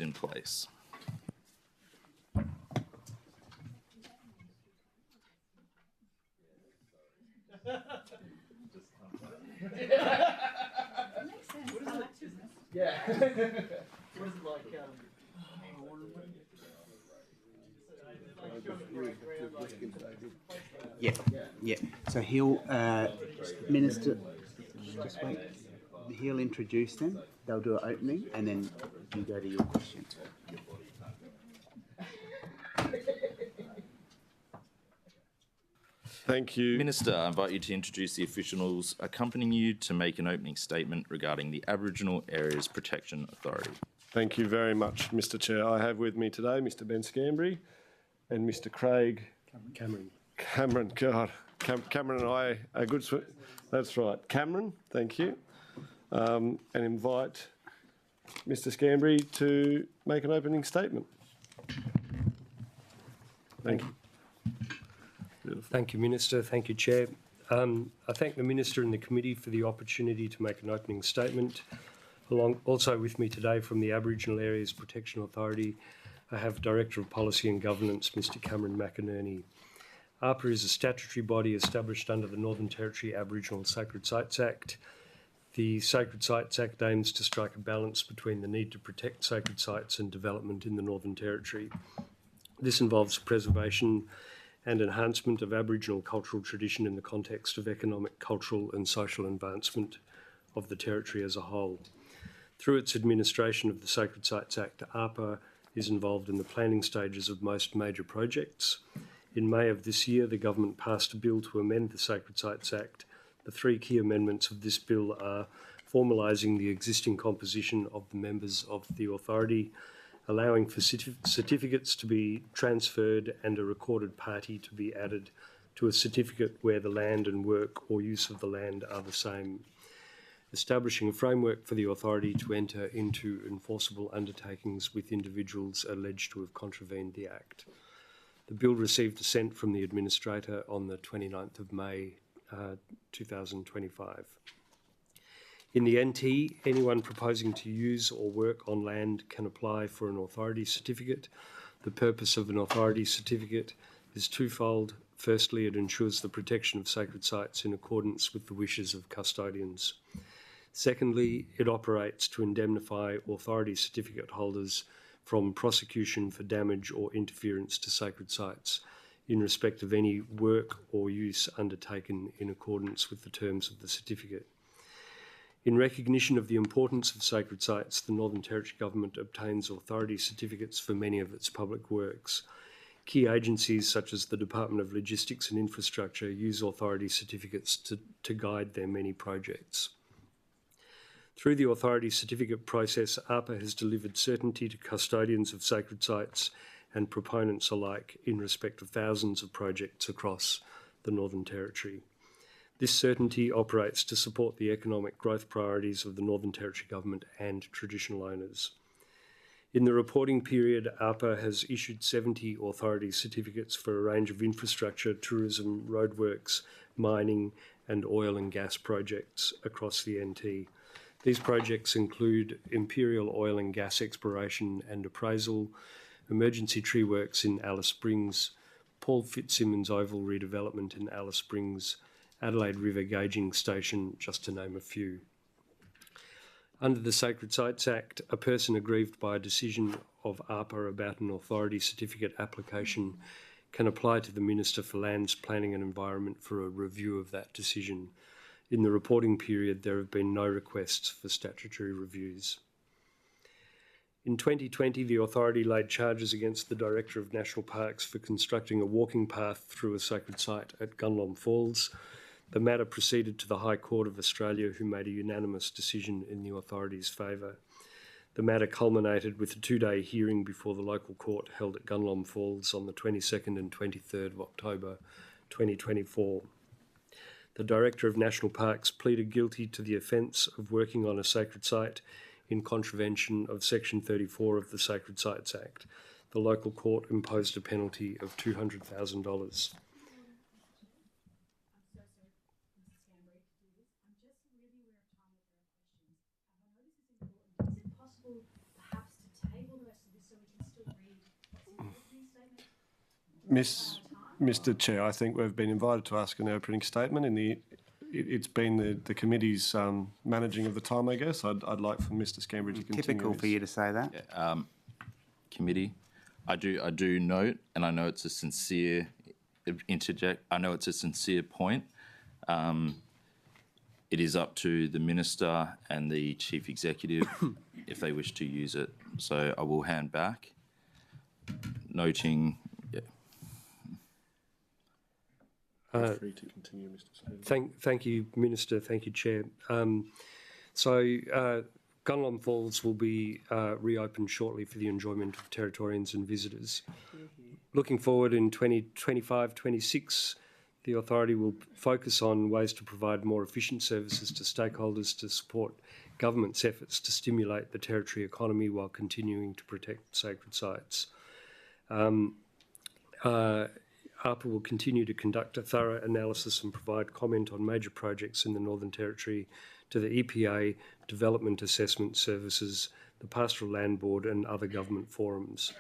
placed in place. Yeah. What is it like? Yeah. So he'll, Minister, just wait. He'll introduce them. They'll do an opening, and then you go to your question. Thank you. Minister, I invite you to introduce the officials accompanying you to make an opening statement regarding the Aboriginal Areas Protection Authority. Thank you very much, Mr. Chair. I have with me today Mr. Ben Scambary and Mr. Craig Cameron. Cameron and I are good. That's right. Cameron, thank you. And invite Mr. Scambary to make an opening statement. Thank you. Beautiful. Thank you, Minister. Thank you, Chair. I thank the Minister and the committee for the opportunity to make an opening statement. Also with me today from the Aboriginal Areas Protection Authority, I have Director of Policy and Governance, Mr. Cameron McNamara. ARPA is a statutory body established under the Northern Territory Aboriginal Sacred Sites Act. The Sacred Sites Act aims to strike a balance between the need to protect sacred sites and development in the Northern Territory. This involves preservation and enhancement of Aboriginal cultural tradition in the context of economic, cultural and social advancement of the Territory as a whole. Through its administration of the Sacred Sites Act, ARPA is involved in the planning stages of most major projects. In May of this year, the government passed a bill to amend the Sacred Sites Act. The three key amendments of this bill are formalising the existing composition of the members of the authority, allowing for certificates to be transferred and a recorded party to be added to a certificate where the land and work or use of the land are the same, establishing a framework for the authority to enter into enforceable undertakings with individuals alleged to have contravened the Act. The bill received assent from the Administrator on the 29th of May 2025. In the NT, anyone proposing to use or work on land can apply for an authority certificate. The purpose of an authority certificate is twofold. Firstly, it ensures the protection of sacred sites in accordance with the wishes of custodians. Secondly, it operates to indemnify authority certificate holders from prosecution for damage or interference to sacred sites in respect of any work or use undertaken in accordance with the terms of the certificate. In recognition of the importance of sacred sites, the Northern Territory Government obtains authority certificates for many of its public works. Key agencies such as the Department of Logistics and Infrastructure use authority certificates to guide their many projects. Through the authority certificate process, ARPA has delivered certainty to custodians of sacred sites and proponents alike in respect of thousands of projects across the Northern Territory. This certainty operates to support the economic growth priorities of the Northern Territory Government and traditional owners. In the reporting period, ARPA has issued 70 authority certificates for a range of infrastructure, tourism, roadworks, mining and oil and gas projects across the NT. These projects include Imperial Oil and Gas Exploration and Appraisal, Emergency Tree Works in Alice Springs, Paul Fitzsimmons Oval Redevelopment in Alice Springs, Adelaide River Gauging Station, just to name a few. Under the Sacred Sites Act, a person aggrieved by a decision of ARPA about an authority certificate application can apply to the Minister for Lands, Planning and Environment for a review of that decision. In the reporting period, there have been no requests for statutory reviews. In 2020, the authority laid charges against the Director of National Parks for constructing a walking path through a sacred site at Gunlom Falls. The matter proceeded to the High Court of Australia, who made a unanimous decision in the authority's favour. The matter culminated with a two-day hearing before the local court held at Gunlom Falls on the 22nd and 23rd of October 2024. The Director of National Parks pleaded guilty to the offence of working on a sacred site in contravention of Section 34 of the Sacred Sites Act. The local court imposed a penalty of $200,000. Mr. Chair, I think we've been invited to ask an opening statement. It's been the committee's managing of the time, I guess. I'd like for Mr. Scambary to continue. Typical for you to say that. Committee, I do note, and I know it's a sincere interject. I know it's a sincere point. It is up to the minister and the chief executive if they wish to use it. So I will hand back, noting. Free to continue, Mr. Scambary. Thank you, Minister. Thank you, Chair. Gunlong Falls will be reopened shortly for the enjoyment of Territorians and visitors. Looking forward in 2025-26, the authority will focus on ways to provide more efficient services to stakeholders to support government's efforts to stimulate the territory economy while continuing to protect sacred sites. ARPA will continue to conduct a thorough analysis and provide comment on major projects in the Northern Territory to the EPA, Development Assessment Services, the Pastoral Land Board and other government forums.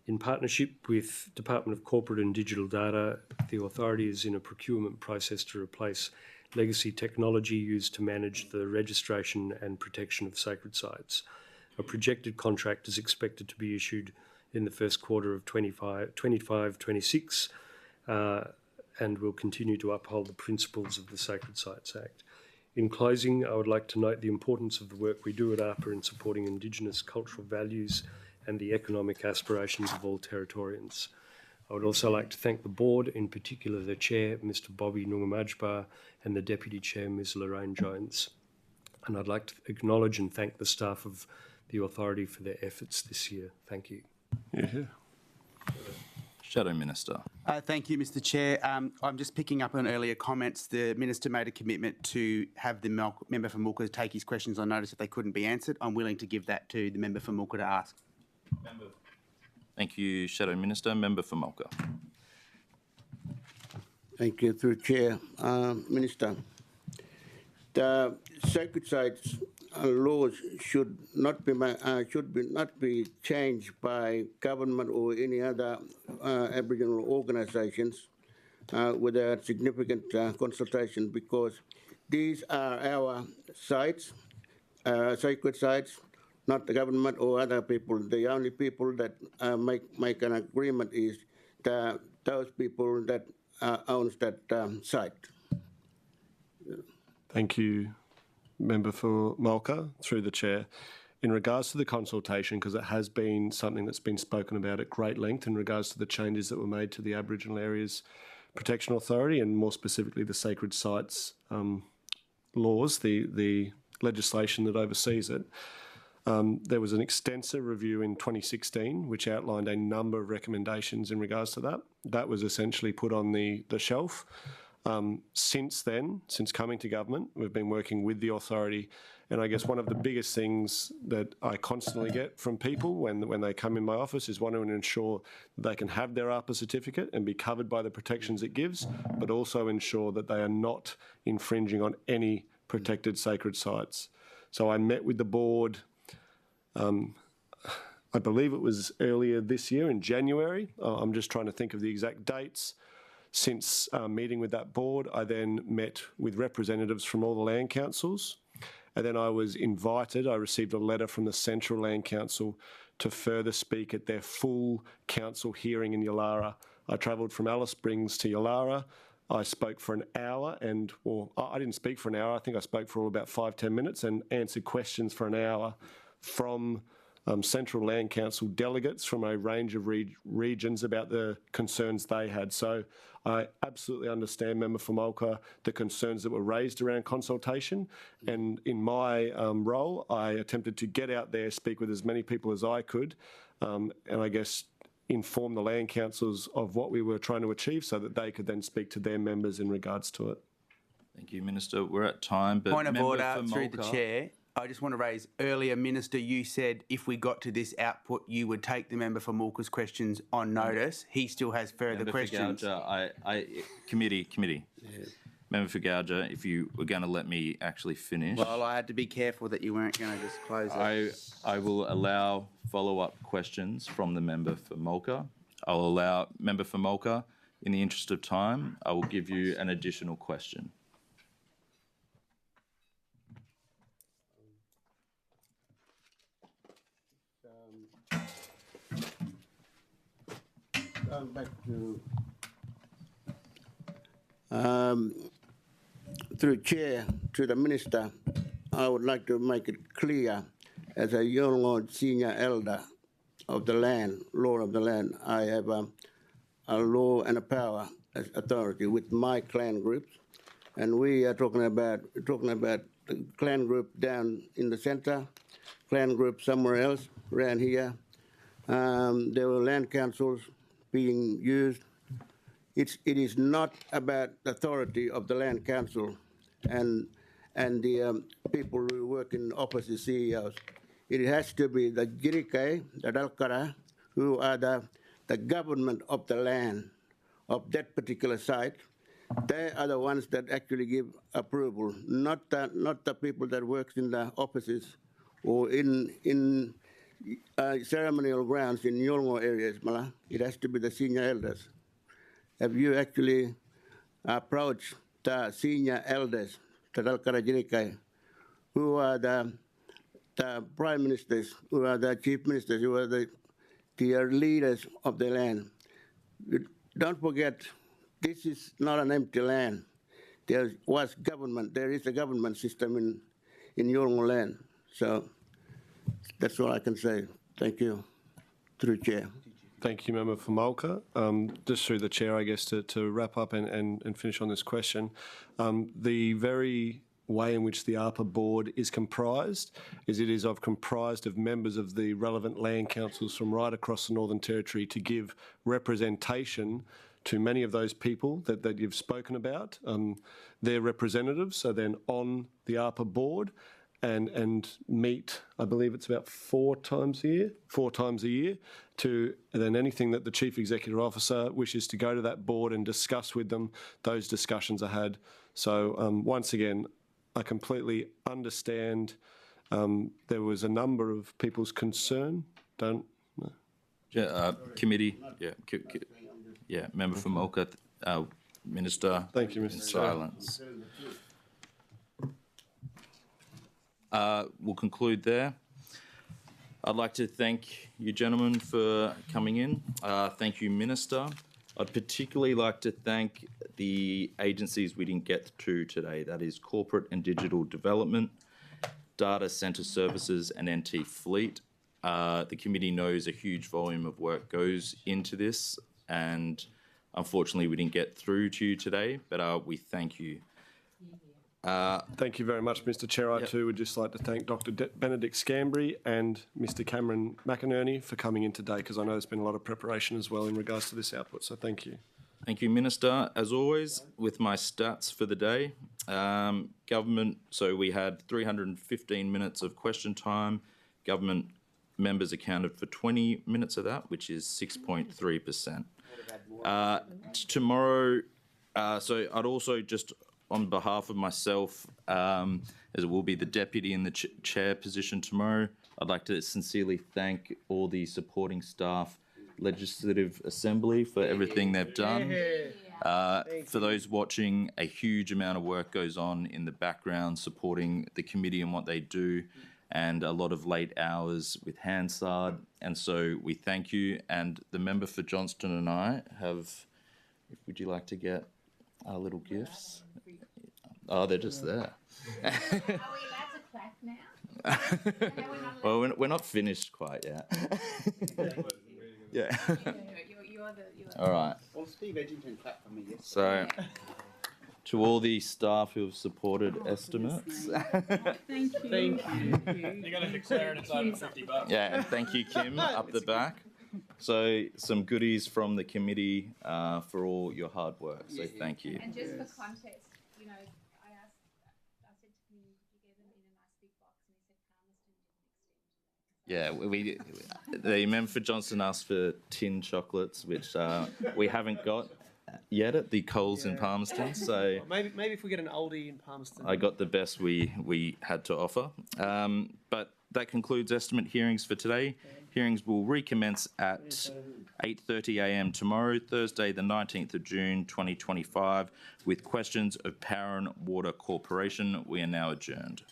In partnership with Department of Corporate and Digital Data, the authority is in a procurement process to replace legacy technology used to manage the registration and protection of sacred sites. A projected contract is expected to be issued in the first quarter of 25-26 and will continue to uphold the principles of the Sacred Sites Act. In closing, I would like to note the importance of the work we do at ARPA in supporting Indigenous cultural values and the economic aspirations of all Territorians. I would also like to thank the board, in particular the Chair, Mr. Bobby 𝙍𝙀𝙇𝙬𝙎𝙏, and the Deputy Chair, Ms. Lorraine Jones. And I'd like to acknowledge and thank the staff of the authority for their efforts this year. Thank you. Yeah. Shadow Minister. Thank you, Mr. Chair. I'm just picking up on earlier comments. The Minister made a commitment to have the member for Mulka take his questions on notice if they couldn't be answered. I'm willing to give that to the member for Mulka to ask. Thank you, Shadow Minister. Member for Mulka. Thank you, through Chair. Minister, the sacred sites laws should not be changed by government or any other Aboriginal organisations without significant consultation, because these are our sites, sacred sites, not the government or other people. The only people that make an agreement is those people that owns that site. Thank you, Member for Mulka, through the Chair. In regards to the consultation, because it has been something that's been spoken about at great length in regards to the changes that were made to the Aboriginal Areas Protection Authority and more specifically the Sacred Sites laws, the legislation that oversees it. There was an extensive review in 2016 which outlined a number of recommendations in regards to that. That was essentially put on the shelf. Since then, since coming to government, we've been working with the authority, and I guess one of the biggest things that I constantly get from people when they come in my office is wanting to ensure that they can have their ARPA certificate and be covered by the protections it gives, but also ensure that they are not infringing on any protected sacred sites. So I met with the board, I believe it was earlier this year in January. I'm just trying to think of the exact dates. Since meeting with that board, I then met with representatives from all the land councils, and then I was invited, I received a letter from the Central Land Council to further speak at their full council hearing in Yulara. I travelled from Alice Springs to Yulara. I spoke for an hour I didn't speak for an hour, I think I spoke for all about 5-10 minutes and answered questions for an hour from Central Land Council delegates from a range of regions about the concerns they had. So I absolutely understand, Member for Mulka, the concerns that were raised around consultation. And in my role, I attempted to get out there, speak with as many people as I could, and I guess inform the land councils of what we were trying to achieve so that they could then speak to their members in regards to it. Thank you, Minister. We're at time, but Point of Member order for through the Mulka. Chair. I just want to raise earlier, Minister, you said if we got to this output, you would take the member for Mulka's questions on notice. He still has further Member questions. For Guyula, committee. Yeah. Member for Guyula, if you were going to let me actually finish. Well, I had to be careful that you weren't going to just close it. I will allow follow-up questions from the member for Mulka. I'll allow Member for Mulga, in the interest of time, I will give you an additional question. Going back to through chair to the minister, I would like to make it clear as a Yolngu senior elder of the land, lord of the land, I have a law and a power as authority with my clan groups, and we are talking about the clan group down in the centre, clan group somewhere else around here. There were land councils being used. It is not about the authority of the land council and the people who work in opposite CEOs. It has to be the 𝙍𝙀𝙑𝙬𝙎𝙏, who are the government of the land of that particular site. They are the ones that actually give approval, not the people that works in the offices or in ceremonial grounds in Yolngu areas. It has to be the senior elders. Have you actually approached the senior elders, who are the prime ministers, who are the chief ministers, who are the leaders of the land? Don't forget, this is not an empty land. There was government. There is a government system in Yolngu land. So that's all I can say. Thank you, through chair. Thank you, Member for Mulga. Just through the chair, I guess, to wrap up and finish on this question, the very way in which the ARPA board is comprised is it is comprised of members of the relevant land councils from right across the Northern Territory to give representation to many of those people that you've spoken about. Their representatives are then on the ARPA board and meet, I believe it's about four times a year, to then anything that the Chief Executive Officer wishes to go to that board and discuss with them, those discussions are had. So once again, I completely understand there was a number of people's concern. Committee, Member for Mulga, Minister. Thank you, Mr. Silence. We'll conclude there. I'd like to thank you gentlemen for coming in. Thank you, Minister. I'd particularly like to thank the agencies we didn't get to today. That is Corporate and Digital Development, Data Centre Services and NT Fleet. The committee knows a huge volume of work goes into this, and unfortunately we didn't get through to you today, but we thank you. Thank you very much, Mr. Chair. I too would just like to thank Dr. Benedict Scambary and Mr. Cameron McNamara for coming in today, because I know there's been a lot of preparation as well in regards to this output, so thank you. Thank you, Minister. As always, with my stats for the day, government, so we had 315 minutes of question time. Government members accounted for 20 minutes of that, which is 6.3%. Tomorrow, so I'd also just, on behalf of myself, as it will be the deputy in the chair position tomorrow, I'd like to sincerely thank all the supporting staff, Legislative Assembly, for everything they've done. For those watching, a huge amount of work goes on in the background supporting the committee and what they do, and a lot of late hours with Hansard, and so we thank you. And the member for Johnston and I have, would you like to get our little gifts? Oh, they're just there. Are we allowed to clap now? Well, we're not finished quite yet. Yeah. You're the All right. Well, Steve Edgington clapped for me yesterday. So, to all the staff who have supported estimates. Thank you. You're going to declare it, it's over $50. Yeah, and thank you, Kim, up the back. So, some goodies from the committee for all your hard work. So, thank you. And just for context, you know, I said to him, could you get them in a nice big box? And he said, Palmerston didn't extend to that. Yeah, the member for Johnston asked for tin chocolates, which we haven't got yet at the Coles in Palmerston. So Maybe if we get an oldie in Palmerston. I got the best we had to offer. But that concludes estimate hearings for today. Hearings will recommence at 8:30 a.m. tomorrow, Thursday, the 19th of June, 2025, with questions of Power and Water Corporation. We are now adjourned.